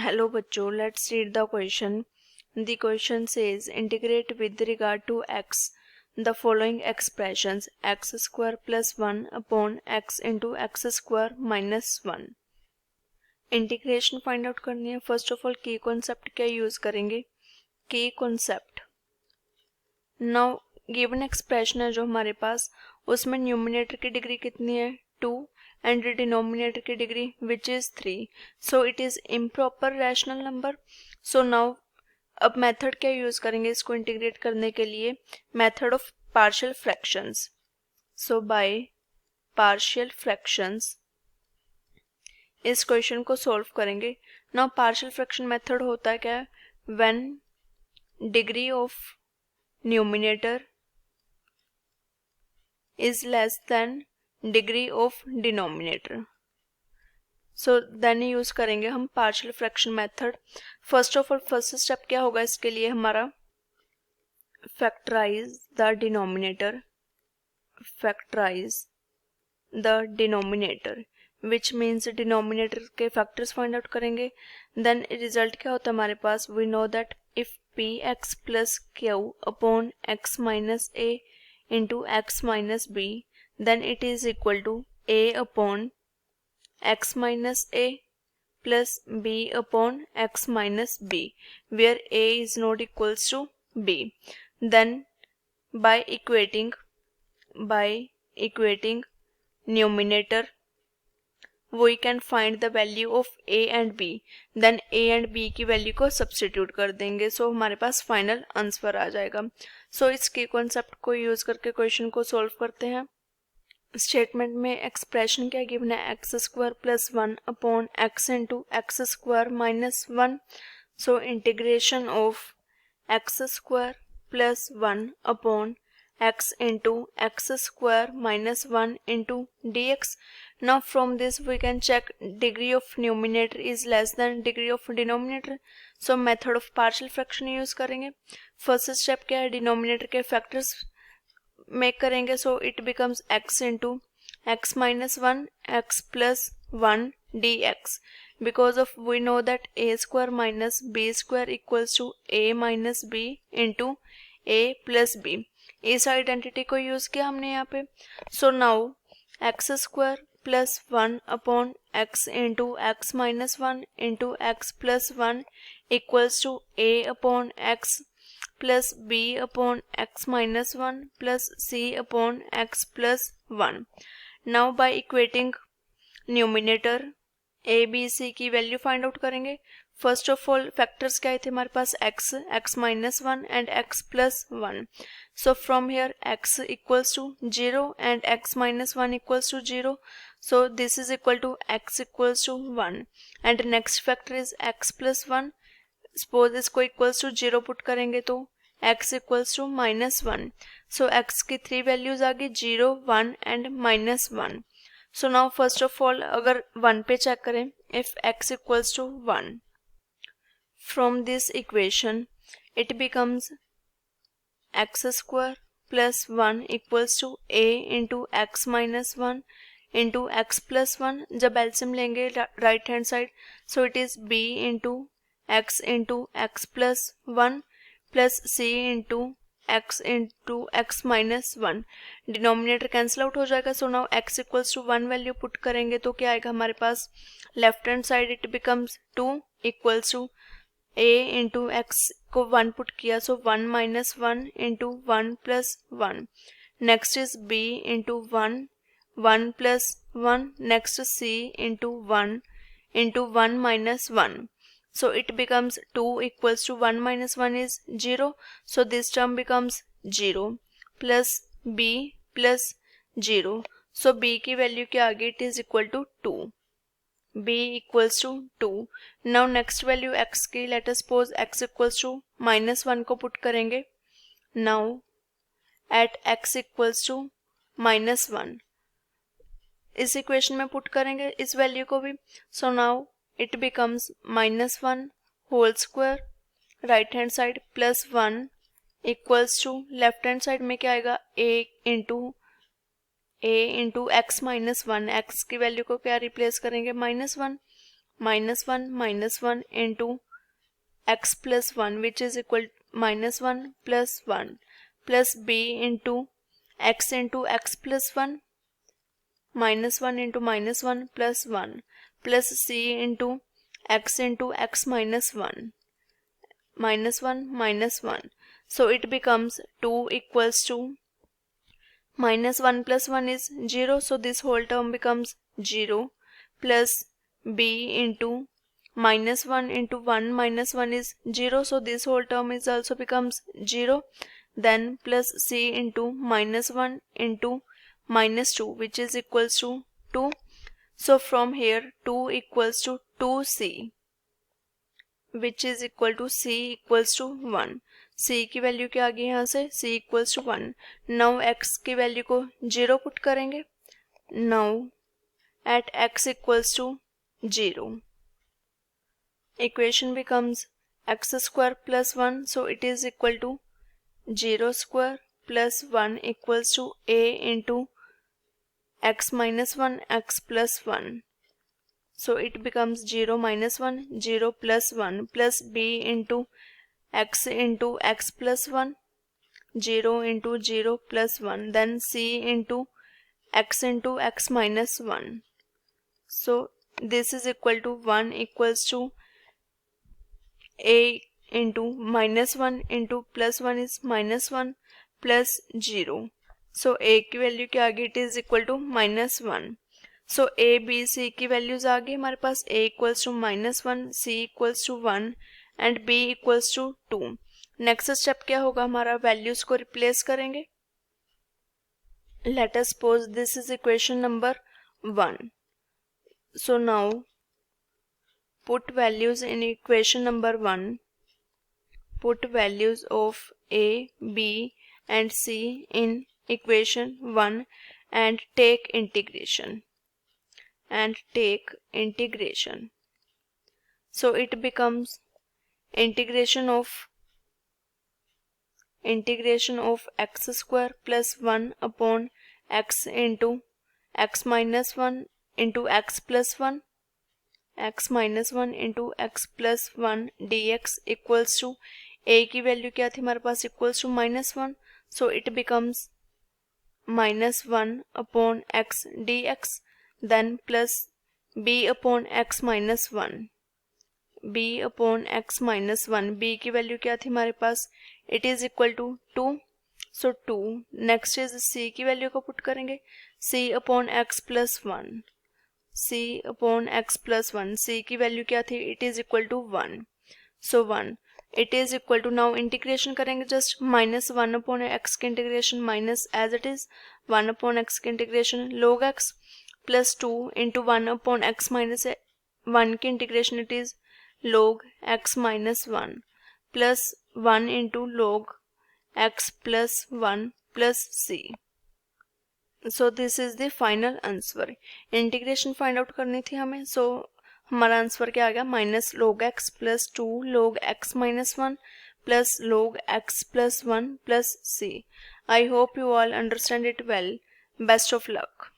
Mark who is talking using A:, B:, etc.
A: Hello बच्चों, let's read the question. The question says integrate with regard to x the following expressions x square plus 1 upon x into x square minus 1. Integration find out करनी है. First of all की concept क्या use करेंगे? की concept. Now given expression है जो हमारे पास, उसमें न्यूमरेटर की डिग्री कितनी है? 2 and denominator की degree which is 3. So it is improper rational number. So now अब मेथड क्या यूज करेंगे इसको इंटीग्रेट करने के लिए? Method of partial fractions. So by partial fractions इस क्वेश्चन को सॉल्व करेंगे. नाउ पार्शियल फ्रैक्शन मेथड होता है क्या? When degree of numerator is less than degree of denominator. So then use करेंगे हम partial fraction method. First of all first step क्या होगा इसके लिए हमारा? Factorize the denominator. Factorize the denominator which means denominator के फैक्टर्स फाइंड आउट करेंगे. Then result क्या होता है हमारे पास? We know that if p x plus q upon x minus a into x minus b then it is equal to a upon x minus a plus b upon x minus b, where a is not equals to b. Then by equating numerator we can find the value of a and b. then a and b की value को substitute कर देंगे. सो हमारे पास final answer आ जाएगा. सो इसके concept को use करके question को सॉल्व करते हैं. स्टेटमेंट में एक्सप्रेशन क्या गिवन है? X square plus 1 upon x into x square minus 1. So integration of x square plus 1 upon x into x square minus 1 into dx. Now from this we can check degree of numerator is less than degree of denominator. So method of partial fraction use करेंगे. First step क्या है? Denominator के factors make करेंगे. So it becomes x into x minus 1 x plus 1 dx. Because of we know that a square minus b square equals to a minus b into a plus b. इस identity को use किया हमने यहाँ पे. So now x square plus 1 upon x into x minus 1 into x plus 1 equals to a upon x plus b upon x minus 1 plus c upon x plus 1. Now by equating numerator a b c की value find out करेंगे. First of all factors क्या थे हमारे पास? x, x minus 1 and x plus 1. So from here x equals to 0 and x minus 1 equals to 0. So this is equal to x equals to 1 and next factor is x plus 1. Suppose इसको equals to 0 put करेंगे तो x equals to minus 1. So x की 3 values आ गई 0, 1 and minus 1. So now first of all अगर 1 पे check करें, if x equals to 1 from this equation it becomes x square plus 1 equals to a into x minus 1 into x plus 1. जब LCM लेंगे right hand side, so it is b into x into x plus 1 plus c into x minus 1. Denominator cancel out हो जाएगा. So now x equals to 1 value put करेंगे तो क्या आएगा हमारे पास? Left hand side it becomes 2 equals to a into x को 1 put किया, so 1 minus 1 into 1 plus 1. Next is b into 1 plus 1. Next c into 1 minus 1. So it becomes 2 equals to 1 minus 1 is 0. So this term becomes 0 plus b plus 0. So b की value क्या आ गई? It is equal to 2. b equals to 2. Now next value x की, let us suppose x equals to minus 1 को put करेंगे. Now at x equals to minus 1 इस equation में put करेंगे इस वैल्यू को भी. So now it becomes minus 1 whole square right hand side plus 1 equals to left hand side में क्या आएगा? a into x minus 1. X की वैल्यू को क्या रिप्लेस करेंगे? Minus 1. -1 into x plus 1 which is equal to -1 plus 1 plus b into x plus 1 -1 into -1 plus 1 plus c into x minus 1 -1. So it becomes 2 equals to -1 plus 1 is 0, so this whole term becomes 0 plus b into -1 into 1 minus 1 is 0, so this whole term is also becomes 0, then plus c into -1 into -2 which is equals to 2. So from here 2 equals to 2c which is equal to c equals to 1. c की value क्या आ गई यहाँ से, c equals to 1. Now x की value को 0 put करेंगे. Now at x equals to 0 equation becomes x square plus 1, so it is equal to 0 square plus 1 equals to a into x minus 1 x plus 1. So it becomes 0 minus 1 0 plus 1 plus b into x plus 1 0 into 0 plus 1, then c into x minus 1. So this is equal to 1 equals to a into -1 into plus 1 is -1 plus 0. So a की value क्या आ गई, it is equal to -1. So A B C की values आ गई हमारे पास. a equals to -1, c equals to 1 and b equals to 2. Next step क्या होगा, हमारा वैल्यूज को रिप्लेस करेंगे. Let us suppose this is equation number 1. So now put values in equation number 1. Put values of a, b and c in equation 1 and take integration. So it becomes integration of x square plus 1 upon x into x minus 1 into x plus 1 x minus 1 into x plus 1 dx equals to a की value क्या थी हमारे पास, equals to -1. So it becomes -1 upon x dx, then plus b upon x minus 1 b upon x minus 1. b की value क्या थी हमारे पास, it is equal to 2. So 2. Next is c की वैल्यू को पुट करेंगे. c upon x plus 1 c upon x plus 1. c की value क्या थी, it is equal to 1. So 1 it is equal to, now integration करेंगे just -1 upon x की integration minus as it is 1 upon x की integration log x plus 2 into 1 upon x minus 1 की integration it is log x minus 1 plus 1 into log x plus 1 plus c. So this is the final answer. Integration find out करनी थी हमें. सो हमारा answer क्या आ गया, minus log x plus 2 log x minus 1 plus log x plus 1 plus c. I hope you all understand it well. Best of luck.